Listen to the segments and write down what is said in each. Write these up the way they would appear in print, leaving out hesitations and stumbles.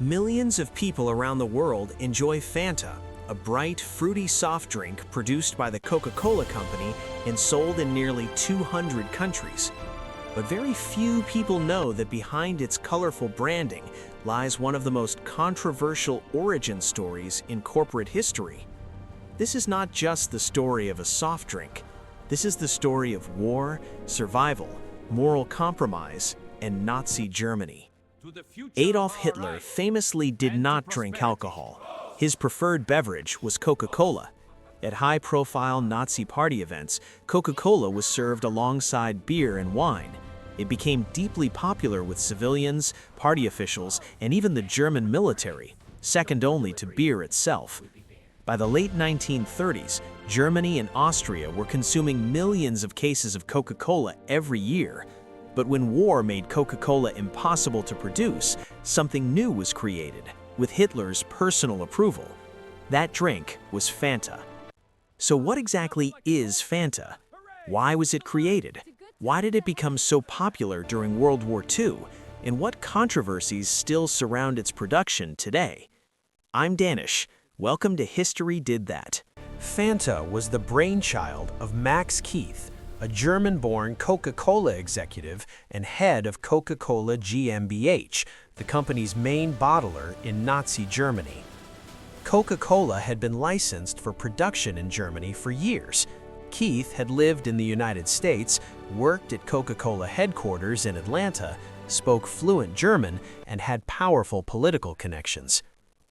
Millions of people around the world enjoy Fanta, a bright, fruity soft drink produced by the Coca-Cola Company and sold in nearly 200 countries. But very few people know that behind its colorful branding lies one of the most controversial origin stories in corporate history. This is not just the story of a soft drink. This is the story of war, survival, moral compromise, and Nazi Germany. Adolf Hitler famously did not drink alcohol. His preferred beverage was Coca-Cola. At high-profile Nazi party events, Coca-Cola was served alongside beer and wine. It became deeply popular with civilians, party officials, and even the German military, second only to beer itself. By the late 1930s, Germany and Austria were consuming millions of cases of Coca-Cola every year. But when war made Coca-Cola impossible to produce, something new was created, with Hitler's personal approval. That drink was Fanta. So what exactly is Fanta? Why was it created? Why did it become so popular during World War II? And what controversies still surround its production today? I'm Danish. Welcome to History Did That. Fanta was the brainchild of Max Keith, a German-born Coca-Cola executive and head of Coca-Cola GmbH, the company's main bottler in Nazi Germany. Coca-Cola had been licensed for production in Germany for years. Keith had lived in the United States, worked at Coca-Cola headquarters in Atlanta, spoke fluent German, and had powerful political connections.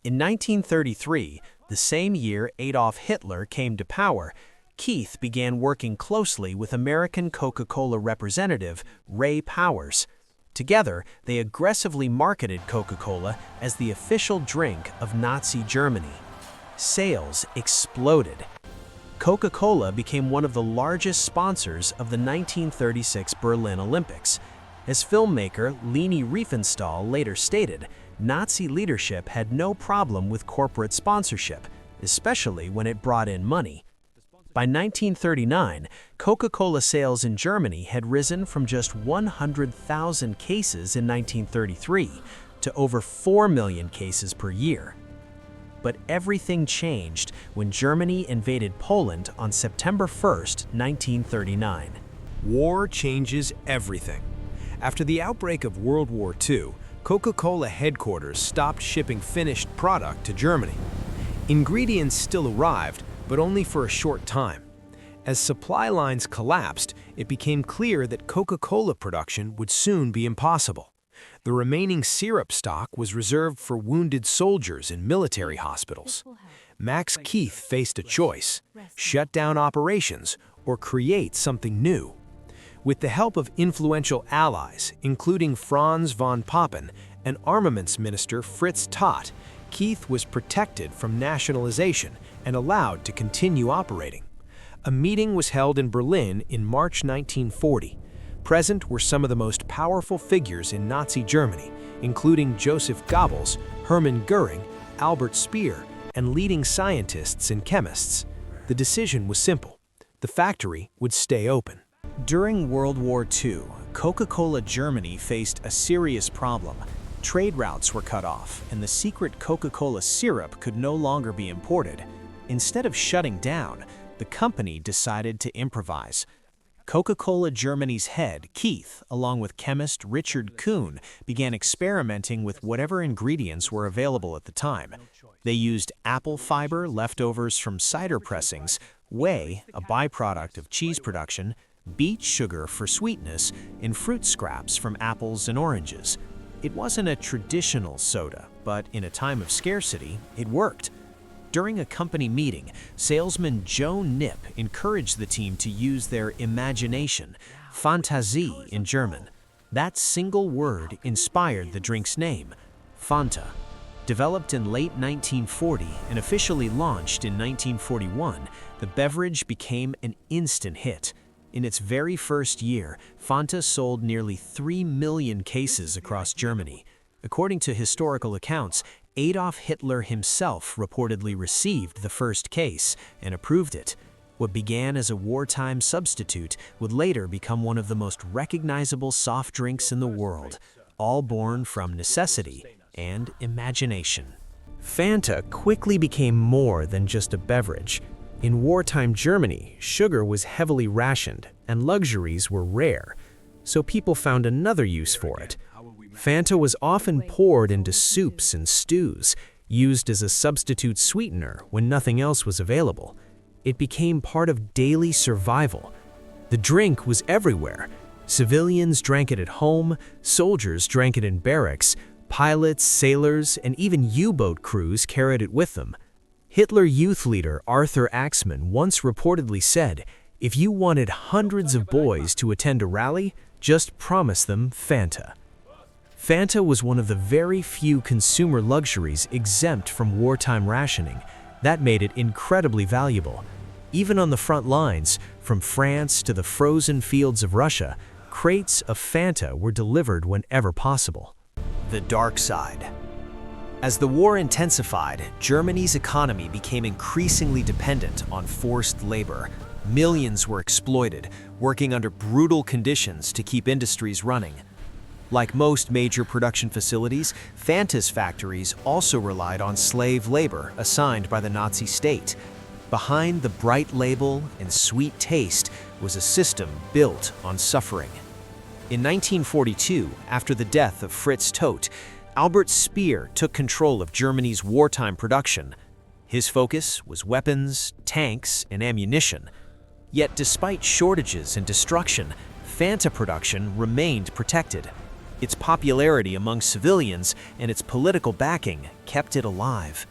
In 1933, the same year Adolf Hitler came to power, Keith began working closely with American Coca-Cola representative Ray Powers. Together, they aggressively marketed Coca-Cola as the official drink of Nazi Germany. Sales exploded. Coca-Cola became one of the largest sponsors of the 1936 Berlin Olympics. As filmmaker Leni Riefenstahl later stated, Nazi leadership had no problem with corporate sponsorship, especially when it brought in money. By 1939, Coca-Cola sales in Germany had risen from just 100,000 cases in 1933 to over 4 million cases per year. But everything changed when Germany invaded Poland on September 1, 1939. War changes everything. After the outbreak of World War II, Coca-Cola headquarters stopped shipping finished product to Germany. Ingredients still arrived, but only for a short time. As supply lines collapsed, it became clear that Coca-Cola production would soon be impossible. The remaining syrup stock was reserved for wounded soldiers in military hospitals. Max Keith faced a choice: shut down operations or create something new. With the help of influential allies, including Franz von Papen and Armaments Minister Fritz Todt, Keith was protected from nationalization and allowed to continue operating. A meeting was held in Berlin in March 1940. Present were some of the most powerful figures in Nazi Germany, including Joseph Goebbels, Hermann Göring, Albert Speer, and leading scientists and chemists. The decision was simple: the factory would stay open. During World War II, Coca-Cola Germany faced a serious problem. Trade routes were cut off, and the secret Coca-Cola syrup could no longer be imported. Instead of shutting down, the company decided to improvise. Coca-Cola Germany's head, Keith, along with chemist Richard Kuhn, began experimenting with whatever ingredients were available at the time. They used apple fiber, leftovers from cider pressings, whey, a byproduct of cheese production, beet sugar for sweetness, and fruit scraps from apples and oranges. It wasn't a traditional soda, but in a time of scarcity, it worked. During a company meeting, salesman Joe Nip encouraged the team to use their imagination, Fantasie in German. That single word inspired the drink's name, Fanta. Developed in late 1940 and officially launched in 1941, the beverage became an instant hit. In its very first year, Fanta sold nearly 3 million cases across Germany. According to historical accounts, Adolf Hitler himself reportedly received the first case and approved it. What began as a wartime substitute would later become one of the most recognizable soft drinks in the world, all born from necessity and imagination. Fanta quickly became more than just a beverage. In wartime Germany, sugar was heavily rationed and luxuries were rare, so people found another use for it. Fanta was often poured into soups and stews, used as a substitute sweetener when nothing else was available. It became part of daily survival. The drink was everywhere. Civilians drank it at home, soldiers drank it in barracks, pilots, sailors, and even U-boat crews carried it with them. Hitler youth leader Arthur Axmann once reportedly said, "If you wanted hundreds of boys to attend a rally, just promise them Fanta." Fanta was one of the very few consumer luxuries exempt from wartime rationing. That made it incredibly valuable. Even on the front lines, from France to the frozen fields of Russia, crates of Fanta were delivered whenever possible. The dark side. As the war intensified, Germany's economy became increasingly dependent on forced labor. Millions were exploited, working under brutal conditions to keep industries running. Like most major production facilities, Fanta's factories also relied on slave labor assigned by the Nazi state. Behind the bright label and sweet taste was a system built on suffering. In 1942, after the death of Fritz Todt, Albert Speer took control of Germany's wartime production. His focus was weapons, tanks, and ammunition. Yet despite shortages and destruction, Fanta production remained protected. Its popularity among civilians and its political backing kept it alive.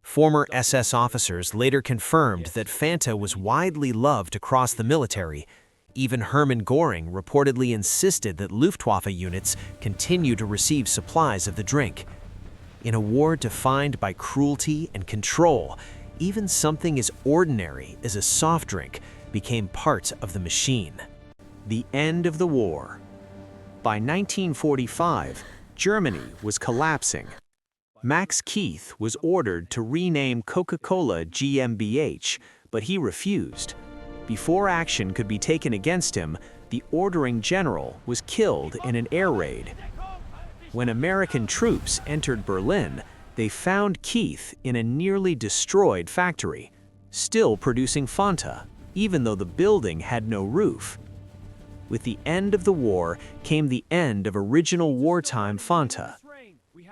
Former SS officers later confirmed that Fanta was widely loved across the military. Even Hermann Göring reportedly insisted that Luftwaffe units continue to receive supplies of the drink. In a war defined by cruelty and control, even something as ordinary as a soft drink became part of the machine. The end of the war. By 1945, Germany was collapsing. Max Keith was ordered to rename Coca-Cola GmbH, but he refused. Before action could be taken against him, the ordering general was killed in an air raid. When American troops entered Berlin, they found Keith in a nearly destroyed factory, still producing Fanta, even though the building had no roof. With the end of the war came the end of original wartime Fanta.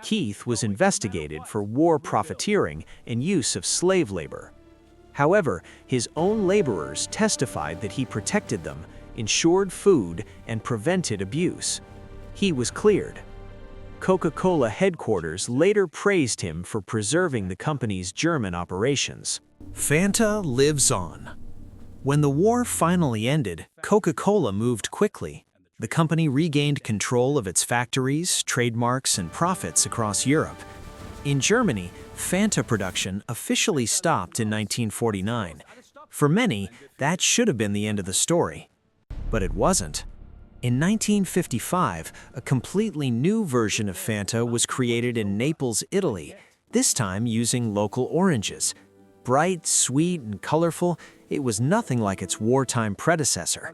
Keith was investigated for war profiteering and use of slave labor. However, his own laborers testified that he protected them, ensured food, and prevented abuse. He was cleared. Coca-Cola headquarters later praised him for preserving the company's German operations. Fanta lives on. When the war finally ended, Coca-Cola moved quickly. The company regained control of its factories, trademarks, and profits across Europe. In Germany, Fanta production officially stopped in 1949. For many, that should have been the end of the story. But it wasn't. In 1955, a completely new version of Fanta was created in Naples, Italy, this time using local oranges. Bright, sweet, and colorful, it was nothing like its wartime predecessor.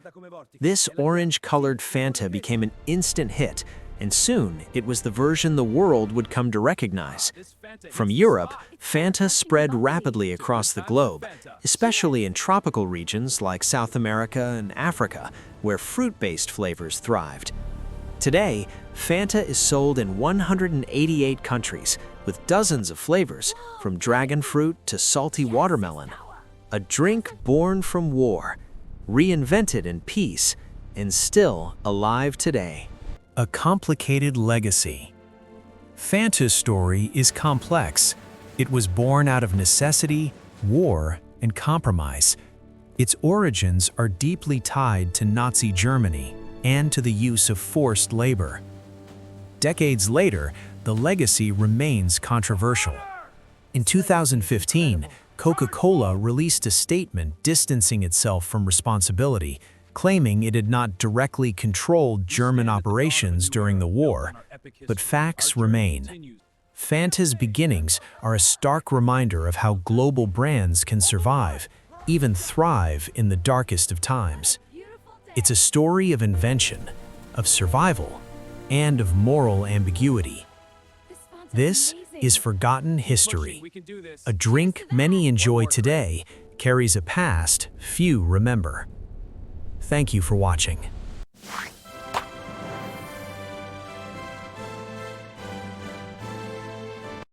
This orange-colored Fanta became an instant hit, and soon it was the version the world would come to recognize. From Europe, Fanta spread rapidly across the globe, especially in tropical regions like South America and Africa, where fruit-based flavors thrived. Today, Fanta is sold in 188 countries, with dozens of flavors, from dragon fruit to salty watermelon. A drink born from war, reinvented in peace, and still alive today. A complicated legacy. Fanta's story is complex. It was born out of necessity, war, and compromise. Its origins are deeply tied to Nazi Germany and to the use of forced labor. Decades later, the legacy remains controversial. In 2015, Coca-Cola released a statement distancing itself from responsibility, claiming it had not directly controlled German operations during the war. But facts remain. Fanta's beginnings are a stark reminder of how global brands can survive, even thrive in the darkest of times. It's a story of invention, of survival, and of moral ambiguity. This is forgotten history. A drink many enjoy today carries a past few remember. Thank you for watching.